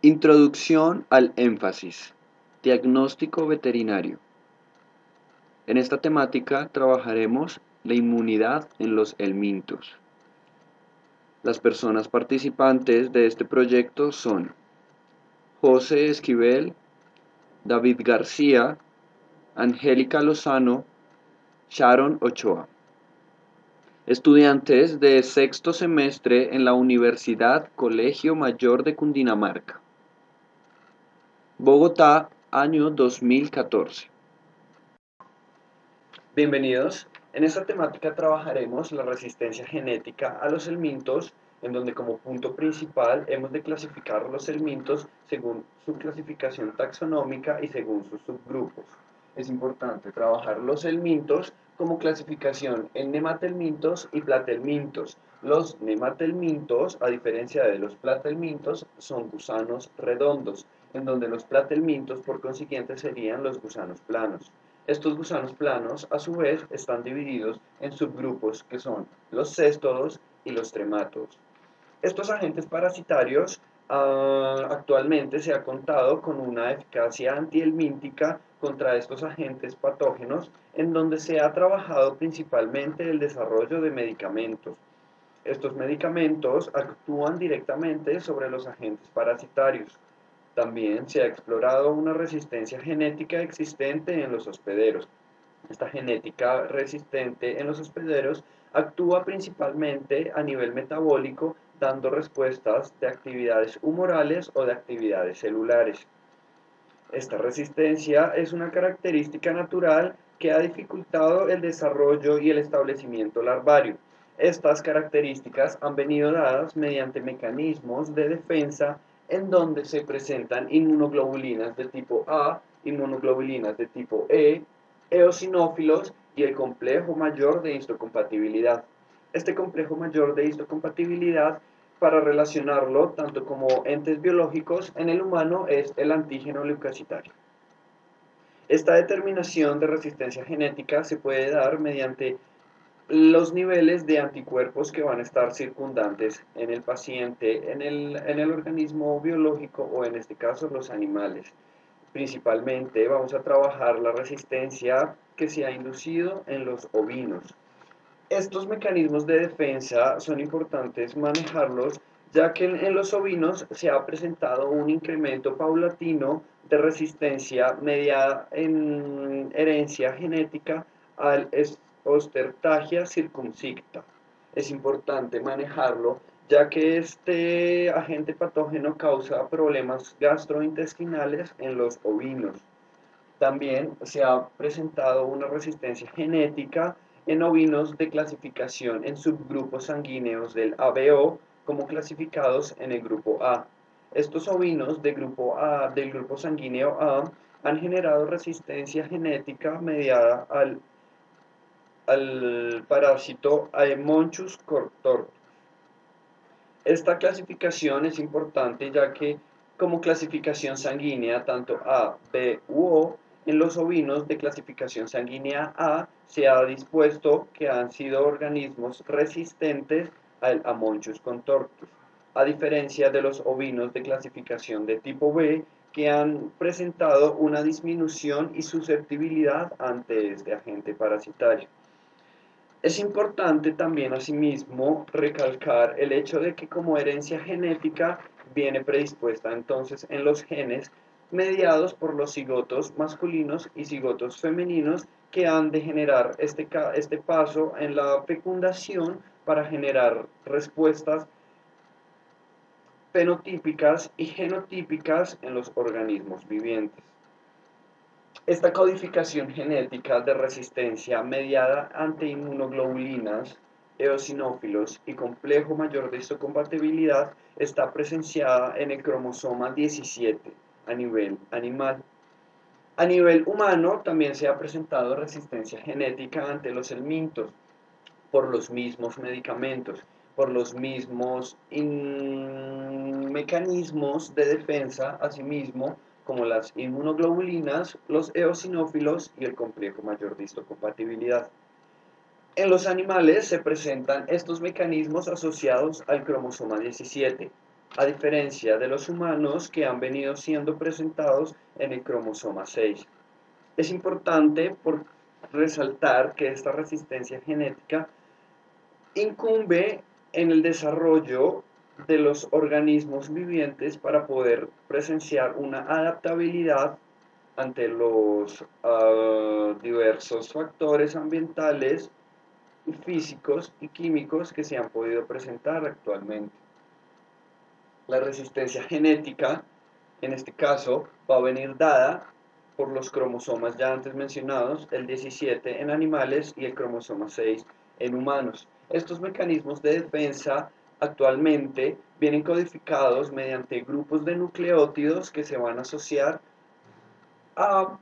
Introducción al énfasis. Diagnóstico veterinario. En esta temática trabajaremos la inmunidad en los helmintos. Las personas participantes de este proyecto son José Esquivel, David García, Angélica Lozano, Sharon Ochoa. Estudiantes de sexto semestre en la Universidad Colegio Mayor de Cundinamarca. Bogotá, año 2014. Bienvenidos. En esta temática trabajaremos la resistencia genética a los helmintos, en donde como punto principal hemos de clasificar los helmintos según su clasificación taxonómica y según sus subgrupos. Es importante trabajar los helmintos como clasificación en nematelmintos y platelmintos. Los nematelmintos, a diferencia de los platelmintos, son gusanos redondos, en donde los platelmintos por consiguiente serían los gusanos planos. Estos gusanos planos, a su vez, están divididos en subgrupos que son los céstodos y los tremátodos. Estos agentes parasitarios actualmente se ha contado con una eficacia antihelmíntica contra estos agentes patógenos, en donde se ha trabajado principalmente el desarrollo de medicamentos. Estos medicamentos actúan directamente sobre los agentes parasitarios. También se ha explorado una resistencia genética existente en los hospederos. Esta genética resistente en los hospederos actúa principalmente a nivel metabólico, dando respuestas de actividades humorales o de actividades celulares. Esta resistencia es una característica natural que ha dificultado el desarrollo y el establecimiento larvario. Estas características han venido dadas mediante mecanismos de defensa en donde se presentan inmunoglobulinas de tipo A, inmunoglobulinas de tipo E, eosinófilos y el complejo mayor de histocompatibilidad. Este complejo mayor de histocompatibilidad, para relacionarlo tanto como entes biológicos en el humano, es el antígeno leucocitario. Esta determinación de resistencia genética se puede dar mediante los niveles de anticuerpos que van a estar circundantes en el paciente, en el organismo biológico o en este caso los animales. Principalmente vamos a trabajar la resistencia que se ha inducido en los ovinos. Estos mecanismos de defensa son importantes manejarlos, ya que en los ovinos se ha presentado un incremento paulatino de resistencia mediada en herencia genética al Osterthagia circumscripta. Es importante manejarlo, ya que este agente patógeno causa problemas gastrointestinales en los ovinos. También se ha presentado una resistencia genética en ovinos de clasificación en subgrupos sanguíneos del ABO, como clasificados en el grupo A. Estos ovinos del grupo sanguíneo A han generado resistencia genética mediada al parásito Aemonchus tortus. Esta clasificación es importante ya que como clasificación sanguínea tanto A, B u O, en los ovinos de clasificación sanguínea A se ha dispuesto que han sido organismos resistentes al Amonchus contortus, a diferencia de los ovinos de clasificación de tipo B que han presentado una disminución y susceptibilidad ante este agente parasitario. Es importante también, asimismo, recalcar el hecho de que como herencia genética viene predispuesta entonces en los genes mediados por los cigotos masculinos y cigotos femeninos que han de generar este paso en la fecundación para generar respuestas fenotípicas y genotípicas en los organismos vivientes. Esta codificación genética de resistencia mediada ante inmunoglobulinas, eosinófilos y complejo mayor de histocompatibilidad está presenciada en el cromosoma 17 a nivel animal. A nivel humano también se ha presentado resistencia genética ante los helmintos por los mismos medicamentos, por los mismos mecanismos de defensa, asimismo, como las inmunoglobulinas, los eosinófilos y el complejo mayor de histocompatibilidad. En los animales se presentan estos mecanismos asociados al cromosoma 17. a diferencia de los humanos que han venido siendo presentados en el cromosoma 6. Es importante resaltar que esta resistencia genética incumbe en el desarrollo de los organismos vivientes para poder presenciar una adaptabilidad ante los diversos factores ambientales, físicos y químicos que se han podido presentar actualmente. La resistencia genética, en este caso, va a venir dada por los cromosomas ya antes mencionados, el 17 en animales y el cromosoma 6 en humanos. Estos mecanismos de defensa actualmente vienen codificados mediante grupos de nucleótidos que se van a asociar a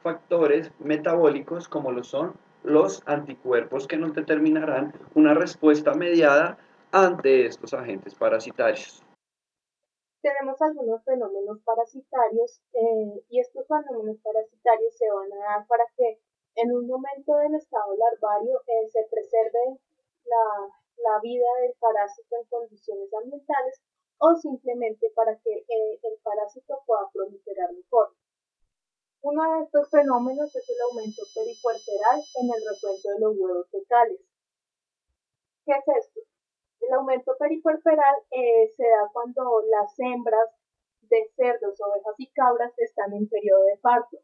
factores metabólicos como lo son los anticuerpos que nos determinarán una respuesta mediada ante estos agentes parasitarios. Tenemos algunos fenómenos parasitarios y estos fenómenos parasitarios se van a dar para que en un momento del estado larvario se preserve la vida del parásito en condiciones ambientales o simplemente para que el parásito pueda proliferar mejor. Uno de estos fenómenos es el aumento peripuerperal en el recuento de los huevos fecales. ¿Qué es esto? El aumento peripuerperal se da cuando las hembras de cerdos, ovejas y cabras están en periodo de parto.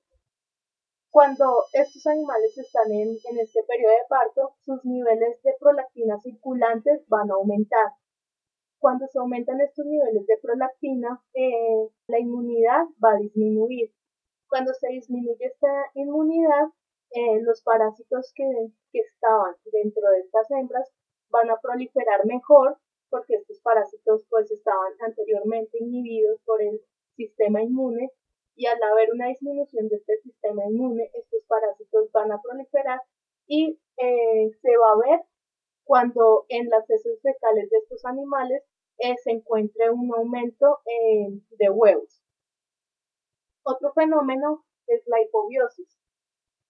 Cuando estos animales están en este periodo de parto, sus niveles de prolactina circulantes van a aumentar. Cuando se aumentan estos niveles de prolactina, la inmunidad va a disminuir. Cuando se disminuye esta inmunidad, los parásitos que estaban dentro de estas hembras van a proliferar mejor porque estos parásitos pues estaban anteriormente inhibidos por el sistema inmune y al haber una disminución de este sistema inmune, estos parásitos van a proliferar y se va a ver cuando en las heces fecales de estos animales se encuentre un aumento de huevos. Otro fenómeno es la hipobiosis.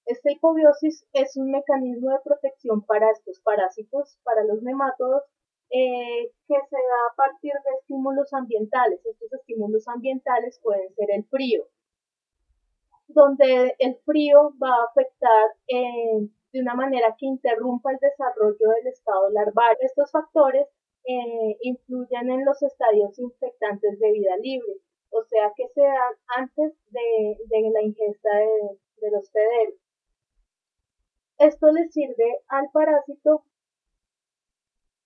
Esta hipobiosis es un mecanismo de protección para estos parásitos, para los nemátodos, que se da a partir de estímulos ambientales. Estos estímulos ambientales pueden ser el frío, donde el frío va a afectar de una manera que interrumpa el desarrollo del estado larvario. Estos factores influyen en los estadios infectantes de vida libre, o sea que se dan antes de la ingesta del hospedero. Esto le sirve al parásito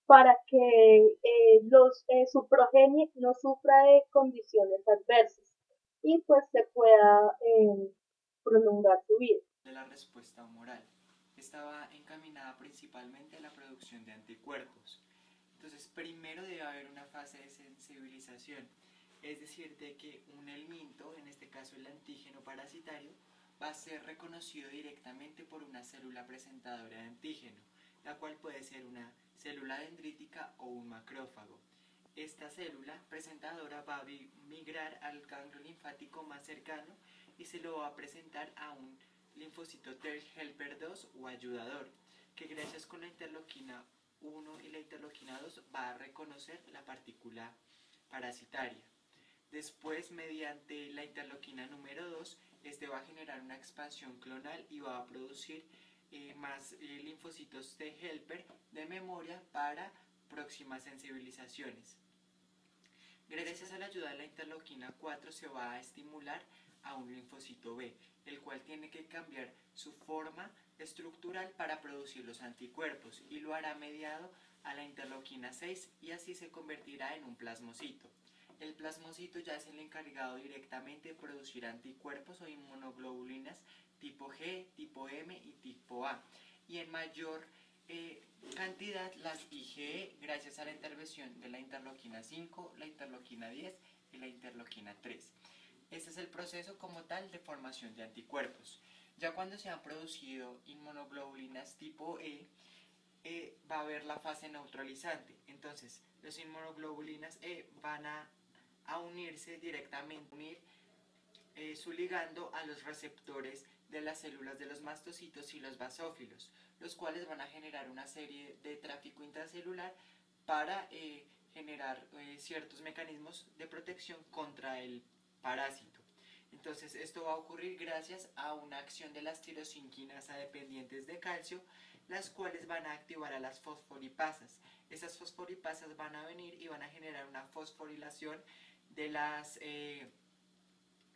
para que su progenie no sufra de condiciones adversas y pues se pueda prolongar su vida. La respuesta humoral estaba encaminada principalmente a la producción de anticuerpos. Entonces, primero debe haber una fase de sensibilización, es decir, de que un helminto, en este caso el antígeno parasitario, va a ser reconocido directamente por una célula presentadora de antígeno, la cual puede ser una célula dendrítica o un macrófago. Esta célula presentadora va a migrar al ganglio linfático más cercano y se lo va a presentar a un linfocito T helper 2 o ayudador, que gracias con la interleuquina 1 y la interleuquina 2 va a reconocer la partícula parasitaria. Después, mediante la interleuquina número 2, este va a generar una expansión clonal y va a producir más linfocitos T helper de memoria para próximas sensibilizaciones. Gracias a la ayuda de la interleuquina 4 se va a estimular a un linfocito B, el cual tiene que cambiar su forma estructural para producir los anticuerpos y lo hará mediado a la interleuquina 6 y así se convertirá en un plasmocito. El plasmocito ya es el encargado directamente de producir anticuerpos o inmunoglobulinas tipo G, tipo M y tipo A, y en mayor cantidad las IgE gracias a la intervención de la interleuquina 5, la interleuquina 10 y la interleuquina 3. Este es el proceso como tal de formación de anticuerpos. Ya cuando se han producido inmunoglobulinas tipo E, va a haber la fase neutralizante. Entonces, los inmunoglobulinas E van a unirse directamente, unir su ligando a los receptores de las células de los mastocitos y los basófilos, los cuales van a generar una serie de tráfico intracelular para generar ciertos mecanismos de protección contra el parásito. Entonces esto va a ocurrir gracias a una acción de las tirosinquinasa dependientes de calcio, las cuales van a activar a las fosfolipasas. Esas fosfolipasas van a venir y van a generar una fosforilación de las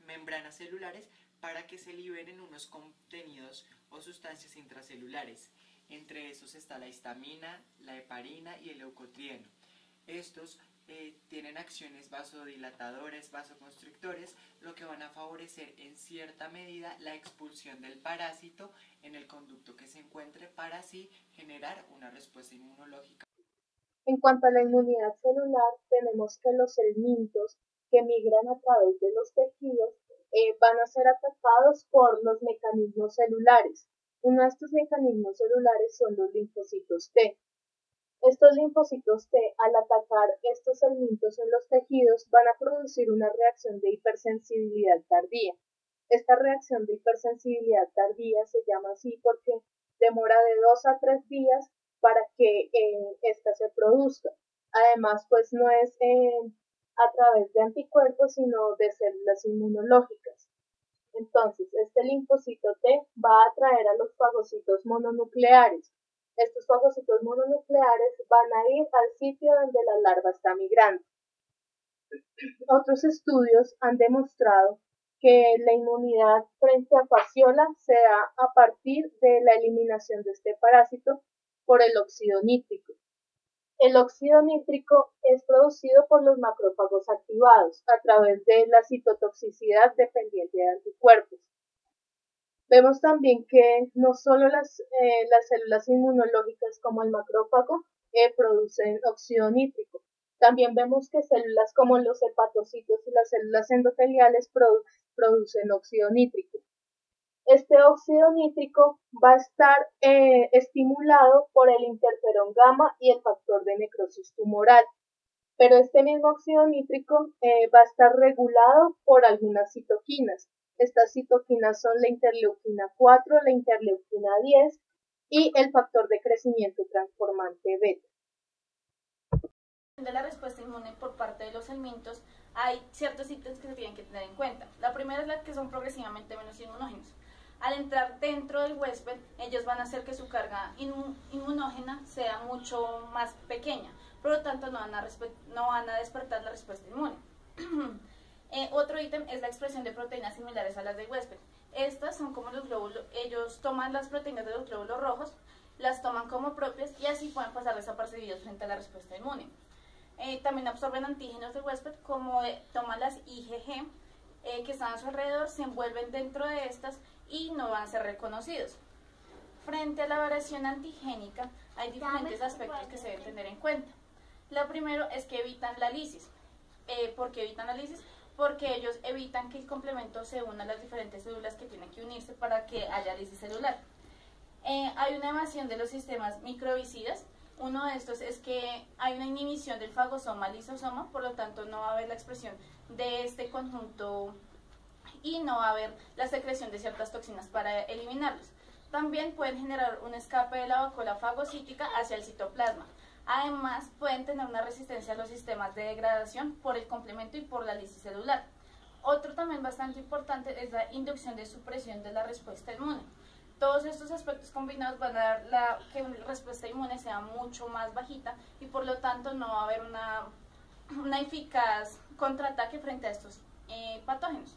membranas celulares para que se liberen unos contenidos o sustancias intracelulares. Entre esos está la histamina, la heparina y el leucotrieno. Estos tienen acciones vasodilatadoras, vasoconstrictores, lo que van a favorecer en cierta medida la expulsión del parásito en el conducto que se encuentre para así generar una respuesta inmunológica. En cuanto a la inmunidad celular, tenemos que los helmintos que migran a través de los tejidos van a ser atacados por los mecanismos celulares. Uno de estos mecanismos celulares son los linfocitos T. Estos linfocitos T, al atacar estos helmintos en los tejidos, van a producir una reacción de hipersensibilidad tardía. Esta reacción de hipersensibilidad tardía se llama así porque demora de 2 a 3 días para que esta se produzca. Además, pues no es a través de anticuerpos, sino de células inmunológicas. Entonces, este linfocito T va a atraer a los fagocitos mononucleares. Estos fagocitos mononucleares van a ir al sitio donde la larva está migrando. Otros estudios han demostrado que la inmunidad frente a fasciola se da a partir de la eliminación de este parásito por el óxido nítrico. El óxido nítrico es producido por los macrófagos activados a través de la citotoxicidad dependiente de anticuerpos. Vemos también que no solo las células inmunológicas como el macrófago producen óxido nítrico. También vemos que células como los hepatocitos y las células endoteliales producen óxido nítrico. Este óxido nítrico va a estar estimulado por el interferón gamma y el factor de necrosis tumoral. Pero este mismo óxido nítrico va a estar regulado por algunas citoquinas. Estas citoquinas son la interleuquina 4, la interleuquina 10 y el factor de crecimiento transformante beta. De la respuesta inmune por parte de los helmintos, hay ciertos ítems que se tienen que tener en cuenta. La primera es la que son progresivamente menos inmunógenos. Al entrar dentro del huésped, ellos van a hacer que su carga inmunógena sea mucho más pequeña, por lo tanto no van a despertar la respuesta inmune. Otro ítem es la expresión de proteínas similares a las del huésped. Estas son como los glóbulos, ellos toman las proteínas de los glóbulos rojos, las toman como propias y así pueden pasar desapercibidos frente a la respuesta inmune. También absorben antígenos del huésped, como toman las IgG que están a su alrededor, se envuelven dentro de estas y no van a ser reconocidos. Frente a la variación antigénica, hay diferentes aspectos que se deben tener en cuenta. Lo primero es que evitan la lisis. ¿Por qué evitan la lisis? Porque ellos evitan que el complemento se una a las diferentes células que tienen que unirse para que haya lisis celular. Hay una evasión de los sistemas microbicidas. Uno de estos es que hay una inhibición del fagosoma lisosoma, por lo tanto no va a haber la expresión de este conjunto y no va a haber la secreción de ciertas toxinas para eliminarlos. También pueden generar un escape de la vacuola fagocítica hacia el citoplasma. Además, pueden tener una resistencia a los sistemas de degradación por el complemento y por la lisis celular. Otro también bastante importante es la inducción de supresión de la respuesta inmune. Todos estos aspectos combinados van a dar que la respuesta inmune sea mucho más bajita y por lo tanto no va a haber una eficaz contraataque frente a estos patógenos.